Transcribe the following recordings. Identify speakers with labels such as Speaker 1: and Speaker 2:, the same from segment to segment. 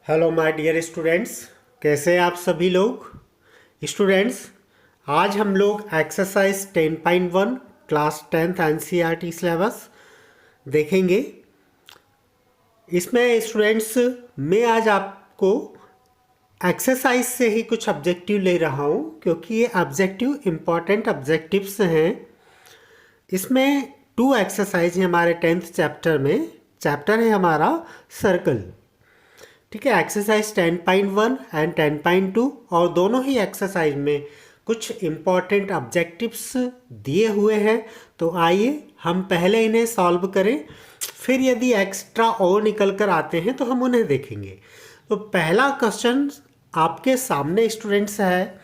Speaker 1: Hello my dear students, कैसे हैं आप सभी लोग। स्टूडेंट्स, आज हम लोग exercise 10.1 class 10th NCERT syllabus देखेंगे। इसमें स्टूडेंट्स मैं आज आपको एक्सरसाइज से ही कुछ ऑब्जेक्टिव ले रहा हूँ, क्योंकि ये ऑब्जेक्टिव इम्पॉर्टेंट ऑब्जेक्टिव्स हैं। इसमें 2 एक्सरसाइज हैं हमारे 10th चैप्टर में। चैप्टर है हमारा सर्कल, ठीक है। एक्सरसाइज 10.1 एंड 10.2 और दोनों ही एक्सरसाइज में कुछ इम्पॉर्टेंट ऑब्जेक्टिव्स दिए हुए हैं। तो आइए हम पहले इन्हें सॉल्व करें, फिर यदि एक्स्ट्रा और निकल कर आते हैं तो हम उन्हें देखेंगे। तो पहला क्वेश्चन आपके सामने स्टूडेंट्स है,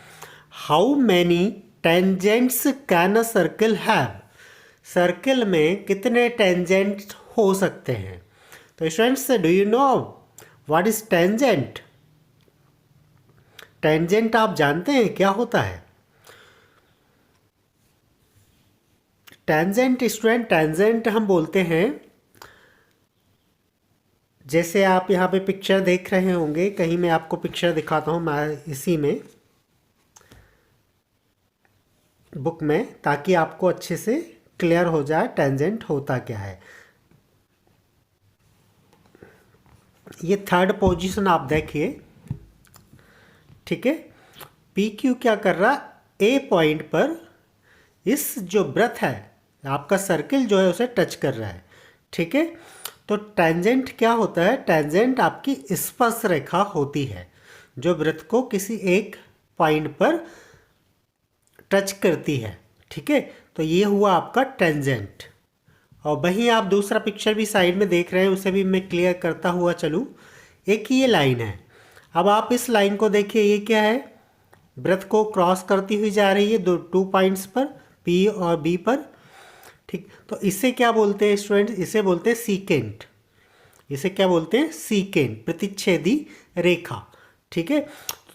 Speaker 1: how many tangents can a circle have. Circle में कितने टेंजेंट हो सकते हैं। तो students, do you know what is tangent. Tangent आप जानते हैं क्या होता है। टेंजेंट स्टूडेंट, टेंजेंट हम बोलते हैं, जैसे आप यहाँ पे पिक्चर देख रहे होंगे, कहीं मैं आपको पिक्चर दिखाता हूँ मैं इसी में बुक में, ताकि आपको अच्छे से क्लियर हो जाए टेंजेंट होता क्या है। ये थर्ड पोजीशन आप देखिए, ठीक है। पी क्यू क्या कर रहा है, ए पॉइंट पर इस जो वृत्त है, आपका सर्किल जो है उसे टच कर रहा है, ठीक है। तो टेंजेंट क्या होता है, टेंजेंट आपकी स्पर्श रेखा होती है जो वृत्त को किसी एक पॉइंट पर टच करती है, ठीक है। तो ये हुआ आपका टेंजेंट। और वहीं आप दूसरा पिक्चर भी साइड में देख रहे हैं, उसे भी मैं क्लियर करता हुआ चलूँ। एक ये लाइन है, अब आप इस लाइन को देखिए, ये क्या है, वृत्त को क्रॉस करती हुई जा रही है 2 पॉइंट्स पर, पी और बी पर, ठीक। तो इसे क्या बोलते हैं स्टूडेंट, इसे बोलते हैं सीकेंट। इसे क्या बोलते हैं, सीकेंट, प्रतिच्छेदी रेखा, ठीक है।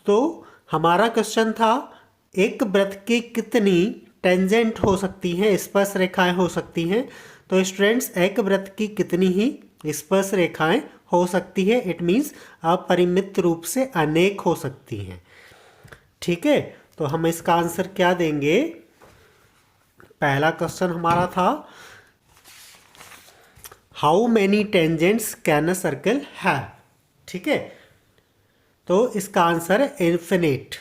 Speaker 1: तो हमारा क्वेश्चन था, एक वृत्त की कितनी टेंजेंट हो सकती हैं, स्पर्श रेखाएं हो सकती हैं। तो स्टूडेंट्स, एक वृत्त की कितनी ही स्पर्श रेखाएं हो सकती है, इट मीन्स अपरिमित रूप से अनेक हो सकती हैं, ठीक है। तो हम इसका आंसर क्या देंगे, पहला क्वेश्चन हमारा था, how many tangents can a circle have, ठीक है। तो इसका आंसर है इन्फिनिट,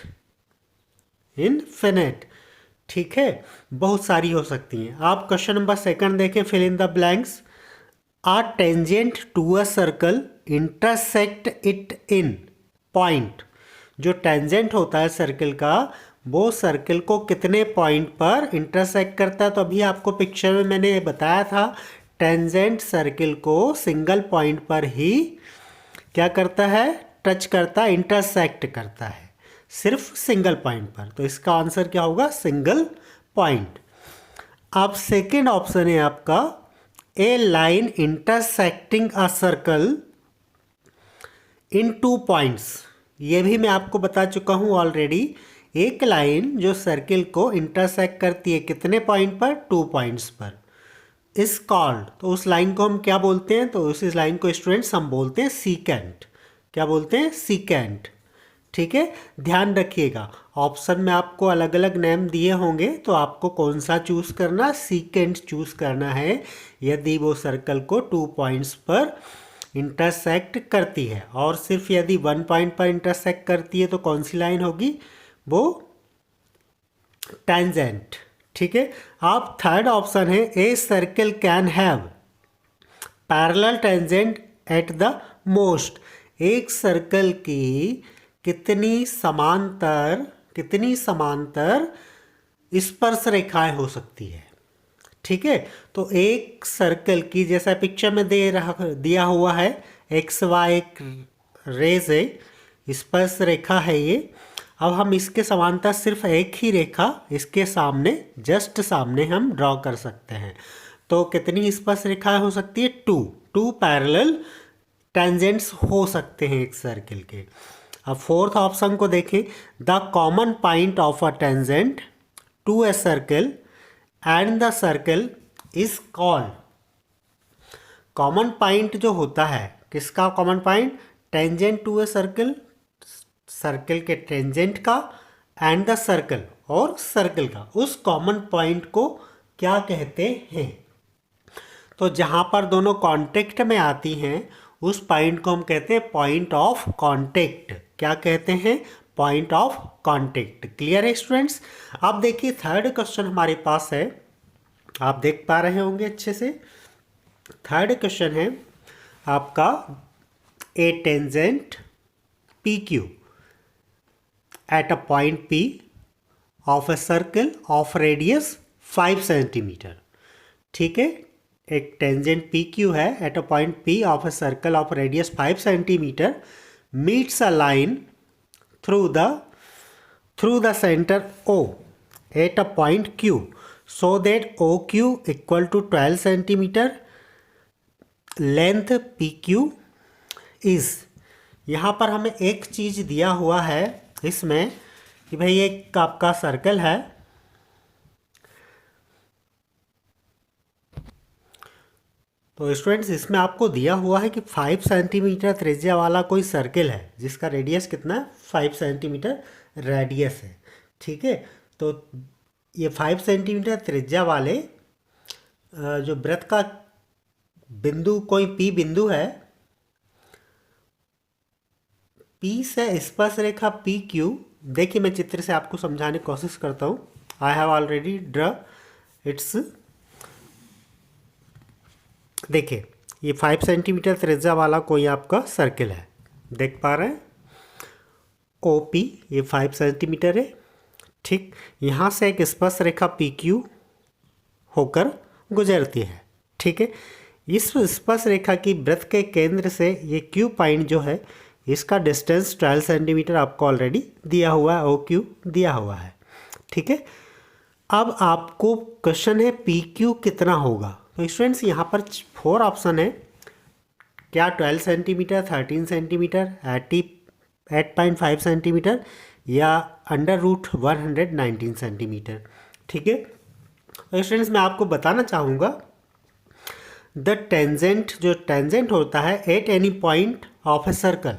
Speaker 1: इन्फिनिट, ठीक है। बहुत सारी हो सकती हैं। आप क्वेश्चन नंबर 2 देखें, fill in the blanks. A tangent to a circle intersect it in point. जो टेंजेंट होता है सर्कल का, वो सर्कल को कितने पॉइंट पर इंटरसेक्ट करता है। तो अभी आपको पिक्चर में मैंने बताया था, टेंजेंट सर्कल को सिंगल पॉइंट पर ही क्या करता है, टच करता है, इंटरसेक्ट करता है, सिर्फ सिंगल पॉइंट पर। तो इसका आंसर क्या होगा, सिंगल पॉइंट। अब सेकेंड ऑप्शन है आपका, a line intersecting a circle in 2 points. ये भी मैं आपको बता चुका हूँ ऑलरेडी। एक लाइन जो सर्किल को इंटरसेक्ट करती है कितने पॉइंट पर, 2 पॉइंट्स पर, इस कॉल्ड। तो उस लाइन को हम क्या बोलते हैं, तो उस लाइन को स्टूडेंट्स हम बोलते हैं सीकेंट। क्या बोलते हैं, सीकेंट, ठीक है। ध्यान रखिएगा, ऑप्शन में आपको अलग अलग नेम दिए होंगे, तो आपको कौन सा चूज करना, सीकेंट चूज करना है, यदि वो सर्कल को 2 पॉइंट्स पर इंटरसेक्ट करती है। और सिर्फ यदि 1 पॉइंट पर इंटरसेक्ट करती है तो कौन सी लाइन होगी, वो टेंजेंट, ठीक है। आप थर्ड ऑप्शन है, a circle can have parallel tangent at the most. एक सर्कल की कितनी समांतर स्पर्श रेखाएं हो सकती है, ठीक है। तो एक सर्कल की, जैसा पिक्चर में दिया हुआ है, एक्स वाई एक रेज है, स्पर्श रेखा है ये। अब हम इसके समांतर सिर्फ एक ही रेखा इसके सामने, जस्ट सामने हम ड्रॉ कर सकते हैं। तो कितनी स्पर्श रेखाएं हो सकती है, 2 पैरेलल टेंजेंट्स हो सकते हैं एक सर्कल के। अब फोर्थ ऑप्शन को देखें, the common point of a tangent to a circle and the circle is called. Common point जो होता है, किसका common point, tangent to a circle, circle के टेंजेंट का, एंड द सर्कल और सर्कल का, उस कॉमन पॉइंट को क्या कहते हैं? तो जहाँ पर दोनों कांटेक्ट में आती हैं उस पॉइंट को हम कहते हैं पॉइंट ऑफ कांटेक्ट। क्या कहते हैं? Point of contact. क्लियर है स्टूडेंट्स? अब देखिए थर्ड क्वेश्चन हमारे पास है, आप देख पा रहे होंगे अच्छे से। थर्ड क्वेश्चन है आपका, a tangent P Q at a point P of a circle of radius 5 centimetre. ठीक है, एक टेंजेंट पी क्यू है at a point P of a circle of radius 5 centimetre meets a line through the centre O at a point Q so that OQ equal to 12 centimetre, length PQ is. यहाँ पर हमें एक चीज़ दिया हुआ है इसमें कि भाई एक आपका सर्कल है, तो स्टूडेंट्स इसमें आपको दिया हुआ है कि 5 सेंटीमीटर त्रिज्या वाला कोई सर्कल है जिसका रेडियस कितना है? 5 सेंटीमीटर रेडियस है। ठीक है, तो ये 5 सेंटीमीटर त्रिज्या वाले जो वृत्त का बिंदु कोई P बिंदु है, P से स्पर्श रेखा PQ, देखिए मैं चित्र से आपको समझाने की कोशिश करता हूँ। I have already draw it's. देखिए ये 5 सेंटीमीटर त्रिज्या वाला कोई आपका सर्कल है, देख पा रहे हैं? OP ये 5 सेंटीमीटर है। ठीक, यहाँ से एक स्पर्श रेखा PQ होकर गुजरती है। ठीक है, इस स्पर्श रेखा की वृत्त के केंद्र से ये Q पॉइंट जो है इसका डिस्टेंस 12 सेंटीमीटर आपको ऑलरेडी दिया हुआ है, OQ दिया हुआ है। ठीक है, अब आपको क्वेश्चन है PQ कितना होगा। तो स्टूडेंट्स यहाँ पर 4 ऑप्शन है, क्या 12 सेंटीमीटर, 13 सेंटीमीटर, 8.5 सेंटीमीटर या √119 सेंटीमीटर। ठीक है, तो स्टूडेंट्स मैं आपको बताना चाहूँगा द टेंजेंट, जो टेंजेंट होता है at any point of a circle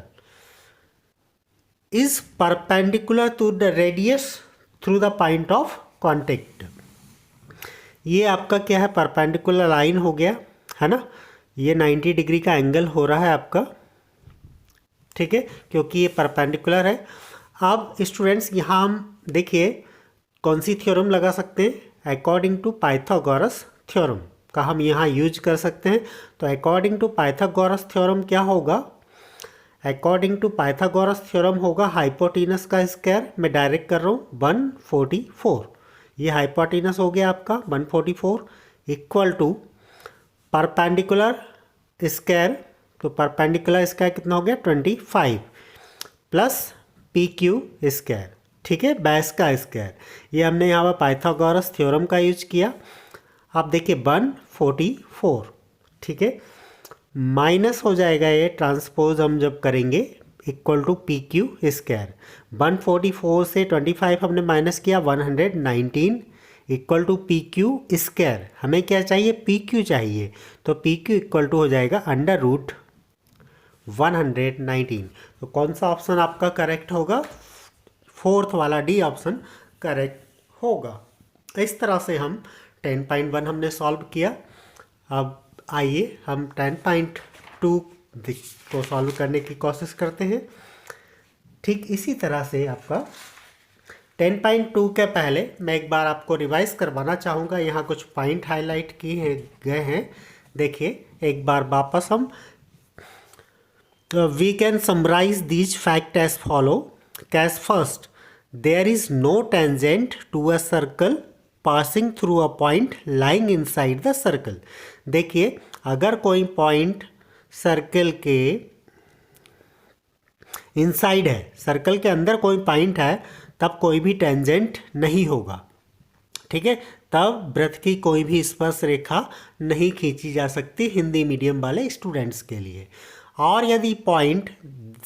Speaker 1: is perpendicular to the radius through the point of contact. ये आपका क्या है? परपेंडिकुलर लाइन हो गया है ना, ये 90 डिग्री का एंगल हो रहा है आपका। ठीक है, क्योंकि ये परपेंडिकुलर है। अब स्टूडेंट्स यहाँ हम देखिए कौन सी थ्योरम लगा सकते हैं? अकॉर्डिंग टू पाइथागोरस थ्योरम का हम यहाँ यूज कर सकते हैं। तो अकॉर्डिंग टू पाइथागोरस थ्योरम क्या होगा? अकॉर्डिंग टू पाइथागोरस थ्योरम होगा हाइपोटेनस का स्क्वायर, मैं डायरेक्ट कर रहा हूँ 144, ये हाइपोटेनस हो गया आपका 144 इक्वल टू परपेंडिकुलर स्क्वायर, तो परपेंडिकुलर स्क्वायर कितना हो गया? 25 प्लस PQ स्क्वायर। ठीक है, बेस का स्क्वायर, ये हमने यहाँ पर पाइथागोरस थ्योरम का यूज किया। आप देखिए 144, ठीक है, माइनस हो जाएगा ये ट्रांसपोज हम जब करेंगे इक्वल टू PQ स्क्वायर। 144 से 25 हमने माइनस किया 119 इक्वल टू PQ स्क्वायर। हमें क्या चाहिए? PQ चाहिए, तो PQ इक्वल टू हो जाएगा √119। तो कौन सा ऑप्शन आपका करेक्ट होगा? 4th वाला D ऑप्शन करेक्ट होगा। इस तरह से हम 10.1 हमने सॉल्व किया। अब आइए हम 10.2 को सॉल्व करने की कोशिश करते हैं। ठीक इसी तरह से आपका 10.2 के पहले मैं एक बार आपको रिवाइज करवाना चाहूँगा। यहाँ कुछ पॉइंट हाईलाइट किए गए हैं, देखिए एक बार वापस हम we can summarise these fact as follow. Case first, there is no tangent to a circle passing through a point lying inside the circle. देखिए अगर कोई पॉइंट सर्कल के इनसाइड है, सर्कल के अंदर कोई पॉइंट है, तब कोई भी टेंजेंट नहीं होगा। ठीक है, तब वृत्त की कोई भी स्पर्श रेखा नहीं खींची जा सकती हिंदी मीडियम वाले स्टूडेंट्स के लिए। और यदि पॉइंट,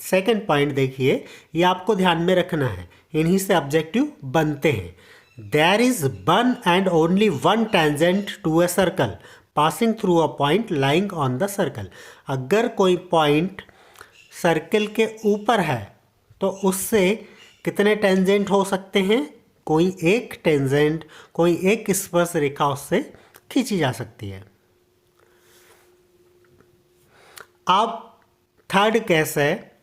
Speaker 1: सेकंड पॉइंट देखिए, ये आपको ध्यान में रखना है, इन्हीं से ऑब्जेक्टिव बनते हैं। There is one and only one tangent to a circle passing through a point lying on the circle. अगर कोई पॉइंट सर्किल के ऊपर है तो उससे कितने टेंजेंट हो सकते हैं? कोई एक टेंजेंट, कोई एक स्पर्श रेखा उससे खींची जा सकती है। अब थर्ड केस है,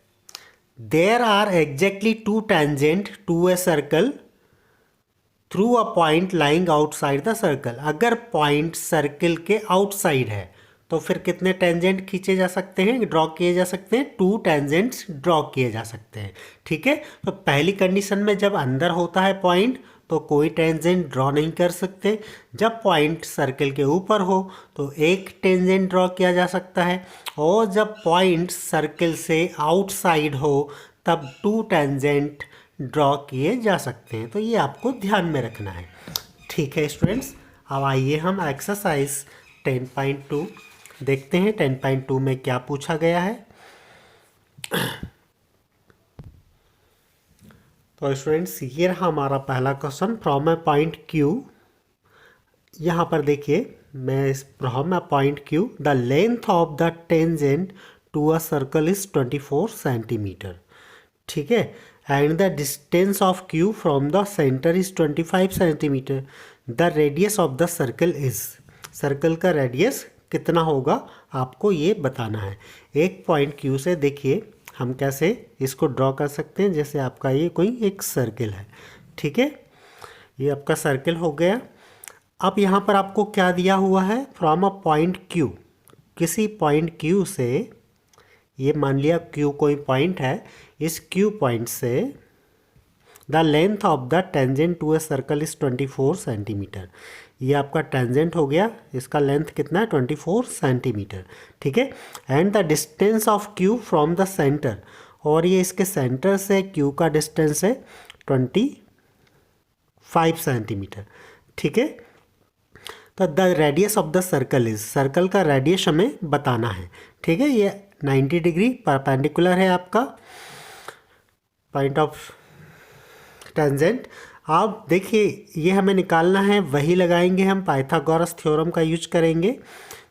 Speaker 1: there are exactly two tangent to a circle through a point lying outside the circle. अगर पॉइंट सर्किल के आउटसाइड है तो फिर कितने टेंजेंट खींचे जा सकते हैं, ड्रॉ किए जा सकते हैं? 2 टेंजेंट्स ड्रॉ किए जा सकते हैं। ठीक है, तो पहली कंडीशन में जब अंदर होता है पॉइंट तो कोई टेंजेंट ड्रॉ नहीं कर सकते। जब पॉइंट सर्किल के ऊपर हो तो एक टेंजेंट ड्रॉ किया जा सकता है, और जब पॉइंट सर्किल से आउटसाइड हो तब 2 टेंजेंट ड्रॉ किए जा सकते हैं। तो ये आपको ध्यान में रखना है। ठीक है स्टूडेंट्स, अब आइए हम एक्सरसाइज 10.2 देखते हैं। 10.2 में क्या पूछा गया है। तो स्टूडेंट्स, ये रहा हमारा पहला question, from a point Q. यहाँ पर देखिए, मैं from a point Q the length of the tangent to a circle is 24 centimetre. ठीक है, and the distance of Q from the centre is 25 centimetre. The radius of the circle is, circle का radius कितना होगा आपको ये बताना है। एक पॉइंट क्यू से देखिए हम कैसे इसको ड्रॉ कर सकते हैं। जैसे आपका ये कोई एक सर्किल है, ठीक है, ये आपका सर्किल हो गया। अब यहाँ पर आपको क्या दिया हुआ है, फ्रॉम अ पॉइंट क्यू, किसी पॉइंट क्यू से, ये मान लिया क्यू कोई पॉइंट है, इस क्यू पॉइंट से the length of the tangent to a circle is 24 centimetre. ये आपका टेंजेंट हो गया, इसका लेंथ कितना है 24 सेंटीमीटर। ठीक है, and the distance of Q from the centre, और ये इसके सेंटर से क्यू का डिस्टेंस है 25 सेंटीमीटर। ठीक है, तो the radius of the circle is, circle का रेडियस हमें बताना है। ठीक है, ये 90 डिग्री परपेंडिकुलर है आपका पॉइंट ऑफ टेंजेंट। आप देखिए ये हमें निकालना है, वही लगाएंगे हम, पाइथागोरस थ्योरम का यूज करेंगे।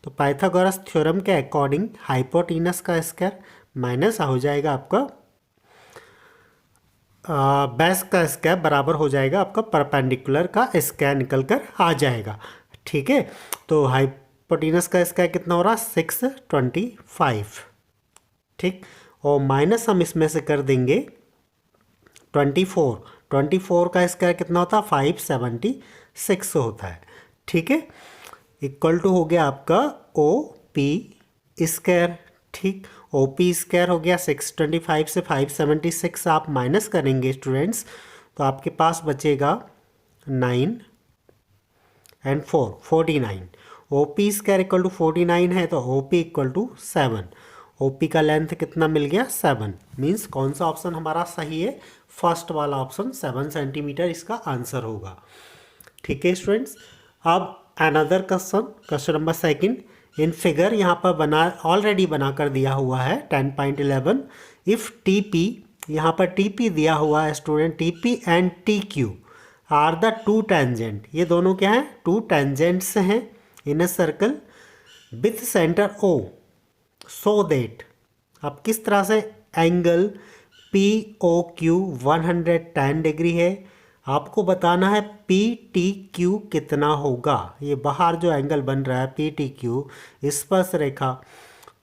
Speaker 1: तो पाइथागोरस थ्योरम के अकॉर्डिंग हाइपोटेनस का स्क्वायर माइनस हो जाएगा आपका बेस का स्क्वायर बराबर हो जाएगा आपका परपेंडिकुलर का स्क्वायर निकल कर आ जाएगा। ठीक है, तो हाइपोटेनस का स्क्वायर कितना हो रहा, 625। ठीक, और माइनस हम इसमें से कर देंगे 24 का स्क्वायर कितना होता है, 576 होता है। ठीक है, इक्वल टू हो गया आपका ओ पी स्क्वायर। ठीक, ओ पी स्क्वायर हो गया 625 से 576 आप माइनस करेंगे स्टूडेंट्स, तो आपके पास बचेगा 9 and 4 49। O P square equal to 49 है तो O P equal to 7। O P का लेंथ कितना मिल गया, 7। मीन्स कौन सा ऑप्शन हमारा सही है, फर्स्ट वाला ऑप्शन 7 सेंटीमीटर इसका आंसर होगा। ठीक है स्टूडेंट्स, अब another question number second in figure, यहाँ पर ऑलरेडी बना कर दिया हुआ है 10.11। इफ़ टी पी, यहाँ पर टी पी दिया हुआ है student, T P and T Q are the 2 tangent, ये दोनों क्या हैं, 2 टेंजेंट्स हैं in a circle with centre O, so that, अब किस तरह से angle P O Q 110 degree है, आपको बताना है पी टी क्यू कितना होगा। ये बाहर जो एंगल बन रहा है पी टी क्यू, स्पर्श रेखा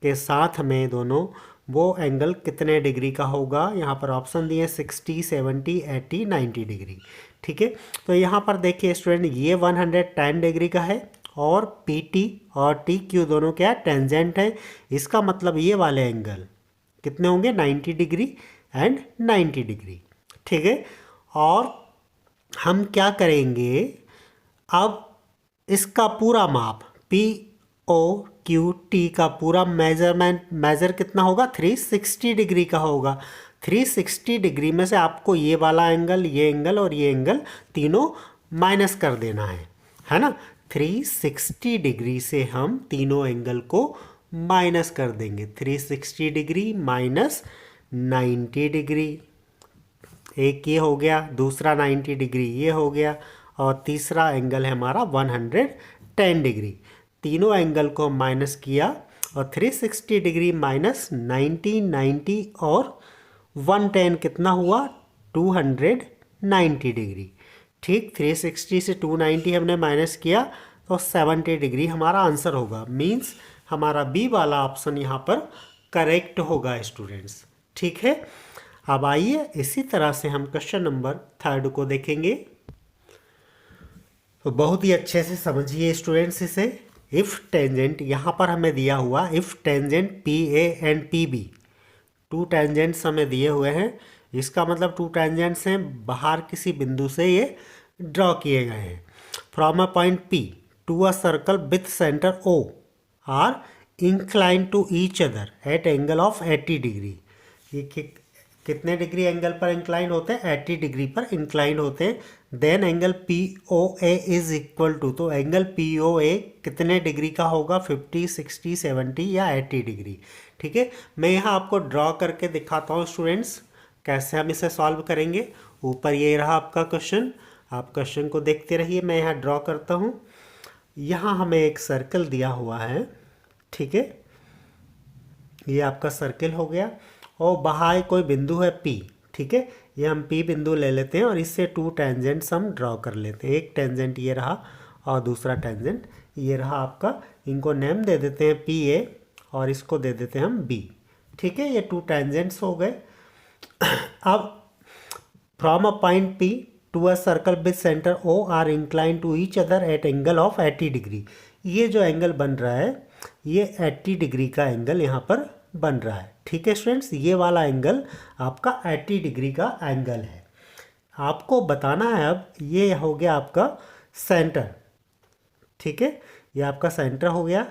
Speaker 1: के साथ में दोनों, वो एंगल कितने डिग्री का होगा। यहाँ पर ऑप्शन दिए 60, 70, 80, 90 डिग्री। ठीक है, तो यहाँ पर देखिए स्टूडेंट, ये 110 डिग्री का है और पी टी और टी क्यू दोनों क्या टेंजेंट है। इसका मतलब ये वाले एंगल कितने होंगे, 90 डिग्री एंड 90 डिग्री। ठीक है, और हम क्या करेंगे, अब इसका पूरा माप पी ओ क्यू टी का पूरा मेजर कितना होगा, 360 डिग्री का होगा। 360 डिग्री में से आपको ये वाला एंगल, ये एंगल और ये एंगल तीनों माइनस कर देना है ना। 360 डिग्री से हम तीनों एंगल को माइनस कर देंगे। 360 डिग्री माइनस 90 डिग्री, एक ये हो गया, दूसरा 90 डिग्री ये हो गया, और तीसरा एंगल है हमारा 110 डिग्री। तीनों एंगल को माइनस किया और 360 डिग्री माइनस 90, 90 और 110 कितना हुआ 290 डिग्री। ठीक, 360 से 290 हमने माइनस किया तो 70 डिग्री हमारा आंसर होगा। मीन्स हमारा बी वाला ऑप्शन यहाँ पर करेक्ट होगा स्टूडेंट्स। ठीक है, अब आइए इसी तरह से हम क्वेश्चन नंबर 3 को देखेंगे। तो बहुत ही अच्छे से समझिए स्टूडेंट्स इसे। इफ़ टेंजेंट यहाँ पर हमें दिया हुआ, if tangent P A and P B, 2 tangents हमें दिए हुए हैं। इसका मतलब 2 टेंजेंट्स हैं, बाहर किसी बिंदु से ये ड्रॉ किए गए हैं। From a point P to a circle with centre O are incline to each other at angle of 80 degree. ये कितने डिग्री एंगल पर इंक्लाइन होते हैं? 80 डिग्री पर इंक्लाइन होते हैं। Then angle P O A is equal to, तो angle P O A कितने डिग्री का होगा? 50, 60, 70 या 80 डिग्री। ठीक है, मैं यहाँ आपको ड्रॉ करके दिखाता हूँ स्टूडेंट्स कैसे हम इसे सॉल्व करेंगे। ऊपर ये रहा आपका क्वेश्चन, आप क्वेश्चन को देखते रहिए। मैं यहाँ ड्रॉ करता हूँ। यहाँ हमें एक सर्कल दिया हुआ है। ठीक है, ये आपका सर्कल हो गया और बाहर कोई बिंदु है P। ठीक है, ये हम P बिंदु ले लेते हैं और इससे 2 टेंजेंट्स हम ड्रॉ कर लेते हैं। एक टेंजेंट ये रहा और दूसरा टेंजेंट ये रहा आपका। इनको नेम दे देते हैं PA और इसको दे देते हैं हम B। ठीक है, ये 2 टेंजेंट्स हो गए। अब from a point P to a circle with centre O are incline to each other at angle of 80 degree. ये जो एंगल बन रहा है ये 80 डिग्री का एंगल यहाँ पर बन रहा है। ठीक है स्टूडेंट्स, ये वाला एंगल आपका 80 डिग्री का एंगल है। आपको बताना है अब, ये हो गया आपका सेंटर। ठीक है, ये आपका सेंटर हो गया,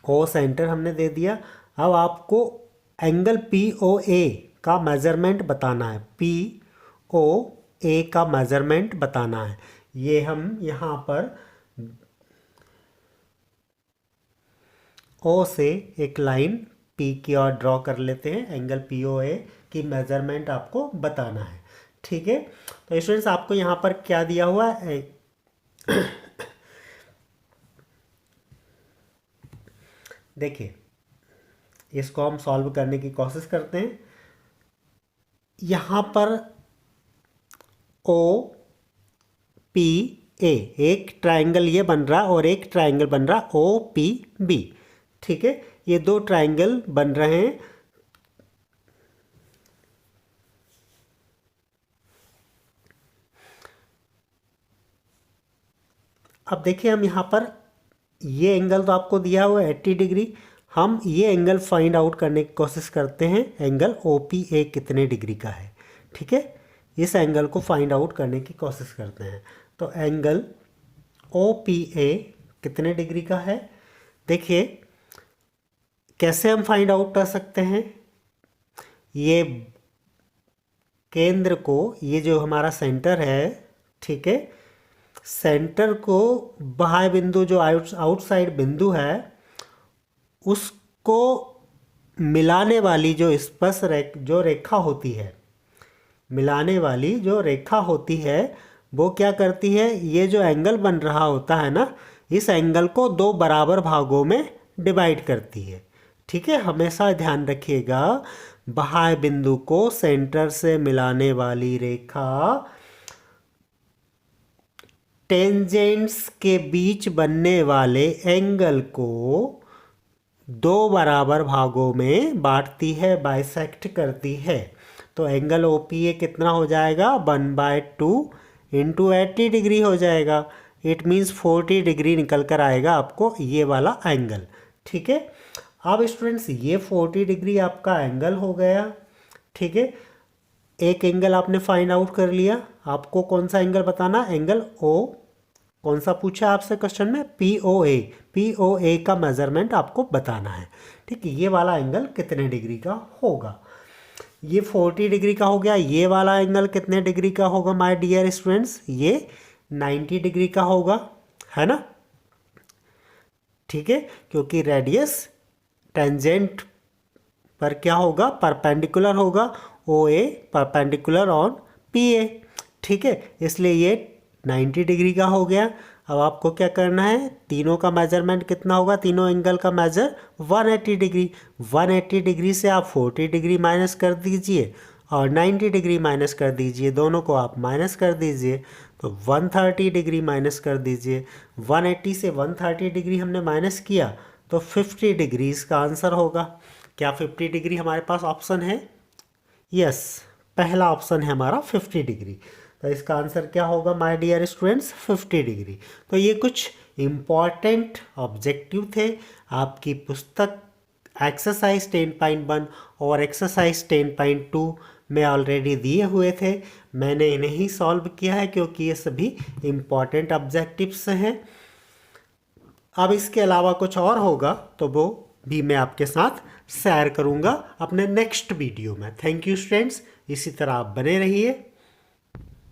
Speaker 1: ओ सेंटर हमने दे दिया। अब आपको एंगल पी ओ ए का मेज़रमेंट बताना है। पी ओ ए का मेज़रमेंट बताना है। ये हम यहाँ पर ओ से एक लाइन P की ओर ड्रॉ कर लेते हैं। एंगल पी ओ ए की मेज़रमेंट आपको बताना है। ठीक है, तो स्टूडेंट्स आपको यहाँ पर क्या दिया हुआ है? देखिए, इसको हम सॉल्व करने की कोशिश करते हैं। यहाँ पर ओ पी ए एक ट्रायंगल ये बन रहा और एक ट्रायंगल बन रहा ओ पी बी। ठीक है, ये 2 ट्रायंगल बन रहे हैं। अब देखिए, हम यहाँ पर ये एंगल तो आपको दिया हुआ है 80 डिग्री। हम ये एंगल फाइंड आउट करने की कोशिश करते हैं, एंगल ओ पी ए कितने डिग्री का है। ठीक है, इस एंगल को फाइंड आउट करने की कोशिश करते हैं। तो एंगल ओ पी ए कितने डिग्री का है? देखिए कैसे हम फाइंड आउट कर सकते हैं। ये केंद्र को, ये जो हमारा सेंटर है, ठीक है, सेंटर को बाह्य बिंदु जो आउटसाइड बिंदु है उसको मिलाने वाली जो स्पर्श जो रेखा होती है, मिलाने वाली जो रेखा होती है वो क्या करती है? ये जो एंगल बन रहा होता है ना, इस एंगल को 2 बराबर भागों में डिवाइड करती है। ठीक है, हमेशा ध्यान रखिएगा, बाह्य बिंदु को सेंटर से मिलाने वाली रेखा टेंजेंट्स के बीच बनने वाले एंगल को 2 बराबर भागों में बांटती है, बाइसेक्ट करती है। तो एंगल ओ पी ए कितना हो जाएगा? 1/2 इंटू 80 डिग्री हो जाएगा। इट मीन्स 40 डिग्री निकल कर आएगा आपको ये वाला एंगल। ठीक है, अब स्टूडेंट्स ये 40 डिग्री आपका एंगल हो गया। ठीक है, एक एंगल आपने फाइंड आउट कर लिया। आपको कौन सा एंगल बताना? एंगल ओ, कौन सा पूछा आपसे क्वेश्चन में? पी ओ ए। पी ओ ए का मेजरमेंट आपको बताना है। ठीक है, ये वाला एंगल कितने डिग्री का होगा? ये 40 डिग्री का हो गया। ये वाला एंगल कितने डिग्री का होगा माय डियर स्टूडेंट्स? ये 90 डिग्री का होगा, है ना? ठीक है, क्योंकि रेडियस टेंजेंट पर क्या होगा? परपेंडिकुलर होगा। ओ ए परपेंडिकुलर ऑन पी ए। ठीक है, इसलिए ये 90 डिग्री का हो गया। अब आपको क्या करना है, तीनों का मेजरमेंट कितना होगा, तीनों एंगल का मेजर 180 डिग्री। 180 डिग्री से आप 40 डिग्री माइनस कर दीजिए और 90 डिग्री माइनस कर दीजिए, दोनों को आप माइनस कर दीजिए तो 130 डिग्री माइनस कर दीजिए। 180 से 130 डिग्री हमने माइनस किया तो 50 डिग्री इसका आंसर होगा। क्या 50 डिग्री हमारे पास ऑप्शन है? यस, पहला ऑप्शन है हमारा 50 डिग्री। तो इसका आंसर क्या होगा माय डियर स्टूडेंट्स, 50 डिग्री। तो ये कुछ इम्पॉर्टेंट ऑब्जेक्टिव थे आपकी पुस्तक एक्सरसाइज 10.1 और एक्सरसाइज 10.2 में ऑलरेडी दिए हुए थे। मैंने इन्हें ही सॉल्व किया है क्योंकि ये सभी इम्पॉर्टेंट ऑब्जेक्टिव्स हैं। अब इसके अलावा कुछ और होगा तो वो भी मैं आपके साथ शेयर करूंगा अपने नेक्स्ट वीडियो में। थैंक यू स्टूडेंट्स, इसी तरह आप बने रहिए।